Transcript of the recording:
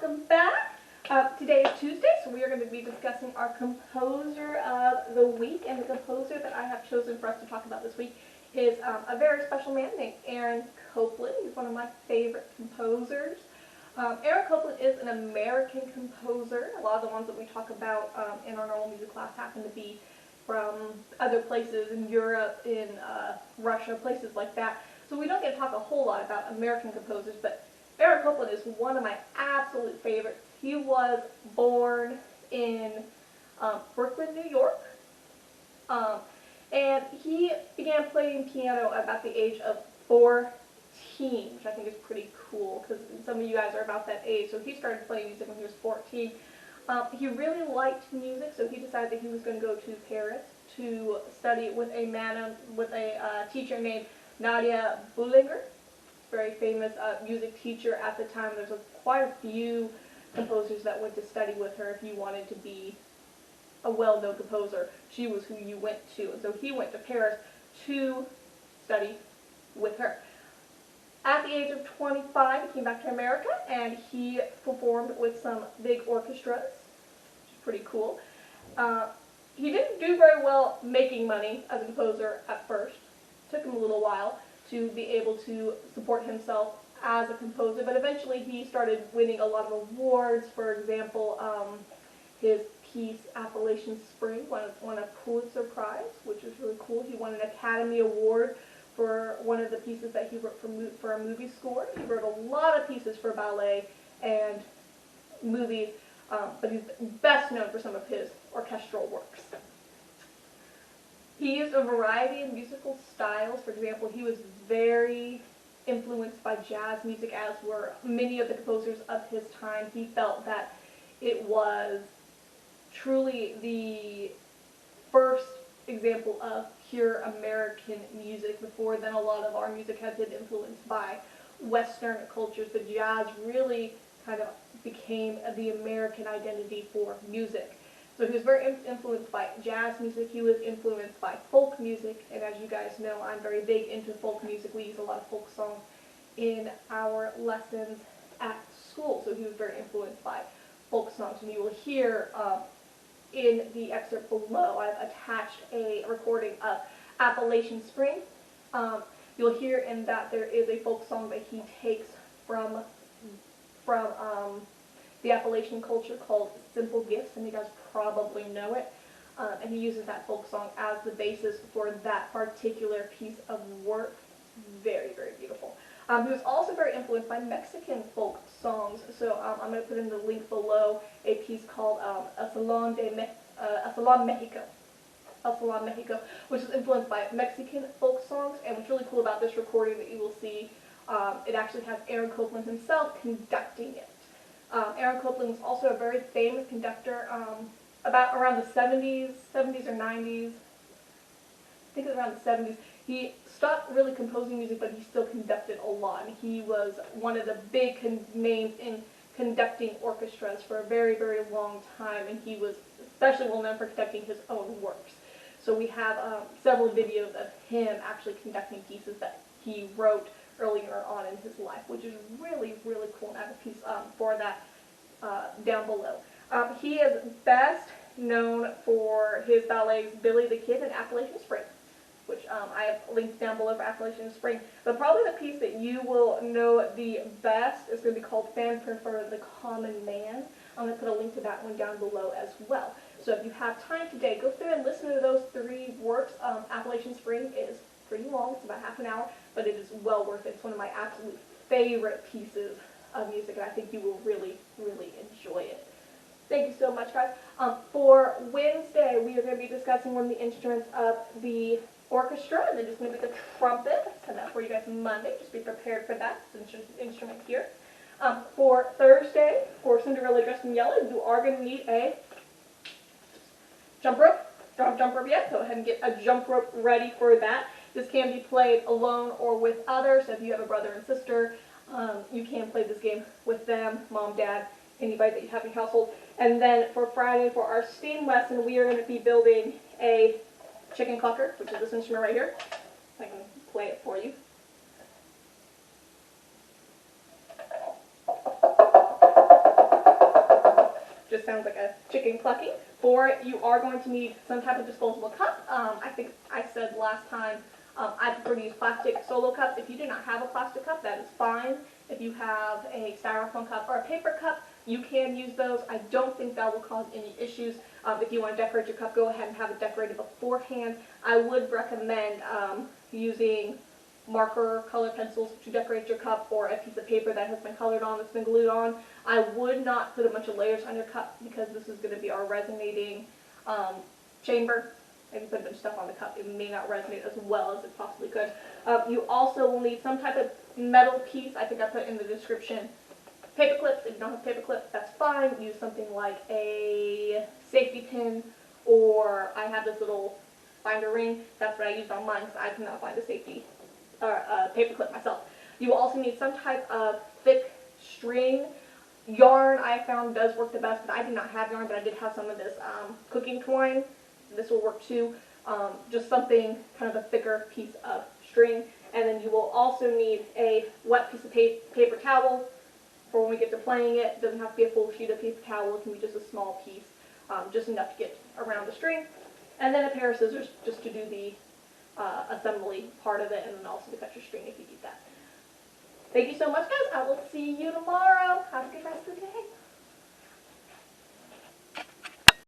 welcome back. Today is Tuesday, so we are going to be discussing our composer of the week, and the composer that I have chosen for us to talk about this week is a very special man named Aaron Copland. He's one of my favorite composers. Aaron Copland is an American composer. A lot of the ones that we talk about in our normal music class happen to be from other places in Europe, in Russia, places like that. So we don't get to talk a whole lot about American composers, but Aaron Copland is one of my absolute favorites. He was born in Brooklyn, New York, and he began playing piano at about the age of 14, which I think is pretty cool because some of you guys are about that age. So he started playing music when he was 14. He really liked music, so he decided that he was going to go to Paris to study with a teacher named Nadia Boulanger, very famous music teacher at the time. There's quite a few composers that went to study with her. If you wanted to be a well-known composer, she was who you went to. And so he went to Paris to study with her. At the age of 25, he came back to America and he performed with some big orchestras, which is pretty cool. He didn't do very well making money as a composer at first. It took him a little while to be able to support himself as a composer, but eventually he started winning a lot of awards. For example, his piece Appalachian Spring won a Pulitzer Prize, which is really cool. He won an Academy Award for one of the pieces that he wrote for a movie score. He wrote a lot of pieces for ballet and movies, but he's best known for some of his orchestral works. He used a variety of musical styles. For example, he was very influenced by jazz music, as were many of the composers of his time. He felt that it was truly the first example of pure American music. Before then, a lot of our music had been influenced by Western cultures, but jazz really kind of became the American identity for music. So he was very influenced by jazz music. He was influenced by folk music, and as you guys know, I'm very big into folk music. We use a lot of folk songs in our lessons at school, so he was very influenced by folk songs. And you will hear in the excerpt below, I've attached a recording of Appalachian Spring. You'll hear in that there is a folk song that he takes from the Appalachian culture called Simple Gifts, and you guys probably know it. And he uses that folk song as the basis for that particular piece of work. Very, very beautiful. He was also very influenced by Mexican folk songs. So I'm going to put in the link below a piece called Salon Mexico. Salon Mexico, which is influenced by Mexican folk songs. And what's really cool about this recording that you will see, it actually has Aaron Copland himself conducting it. Aaron Copland was also a very famous conductor about around the 70s or 90s. I think it was around the 70s. He stopped really composing music, but he still conducted a lot. And he was one of the big names in conducting orchestras for a very, very long time, and he was especially well known for conducting his own works. So we have several videos of him actually conducting pieces that he wrote earlier on in his life, which is really, really cool. And I have a piece for that down below. He is best known for his ballets Billy the Kid and Appalachian Spring, which I have linked down below for Appalachian Spring. But probably the piece that you will know the best is going to be called Fanfare for the Common Man. I'm going to put a link to that one down below as well. So if you have time today, go through and listen to those three works. Appalachian Spring is pretty long. It's about half an hour, but it is well worth it. It's one of my absolute favorite pieces of music, and I think you will really, really enjoy it. Thank you so much, guys. For Wednesday, we are going to be discussing one of the instruments of the orchestra, and then just going to be the trumpet. And that's for you guys Monday. Just be prepared for that. It's an instrument here. For Thursday, for Cinderella Dressed in Yellow, you are going to need a jump rope. Don't have jump rope yet. Go ahead and get a jump rope ready for that. This can be played alone or with others. So if you have a brother and sister, you can play this game with them, mom, dad, anybody that you have in your household. And then for Friday, for our STEAM lesson, we are going to be building a chicken clucker, which is this instrument right here. I can play it for you. chicken clucking. For it, you are going to need some type of disposable cup. I think I said last time I prefer to use plastic solo cups. If you do not have a plastic cup, that is fine. If you have a styrofoam cup or a paper cup, you can use those. I don't think that will cause any issues. If you want to decorate your cup, go ahead and have it decorated beforehand. I would recommend using marker color pencils to decorate your cup, or a piece of paper that has been colored on, that's been glued on. I would not put a bunch of layers on your cup because this is going to be our resonating chamber. Maybe put a bunch of stuff on the cup. It may not resonate as well as it possibly could. You also will need some type of metal piece. I think I put in the description paper clips. If you don't have paper clips, that's fine. Use something like a safety pin, or I have this little binder ring. That's what I used on mine because I could not find a safety or paper clip myself. You will also need some type of thick string. Yarn I found does work the best, but I did not have yarn, but I did have some of this cooking twine. This will work too. Just something, kind of a thicker piece of string. And then you will also need a wet piece of paper towel for when we get to playing it. It doesn't have to be a full sheet of paper towel. It can be just a small piece, just enough to get around the string. And then a pair of scissors just to do the assembly part of it, and then also to cut your string if you need that. Thank you so much, guys. I will see you tomorrow. Have a good rest of the day.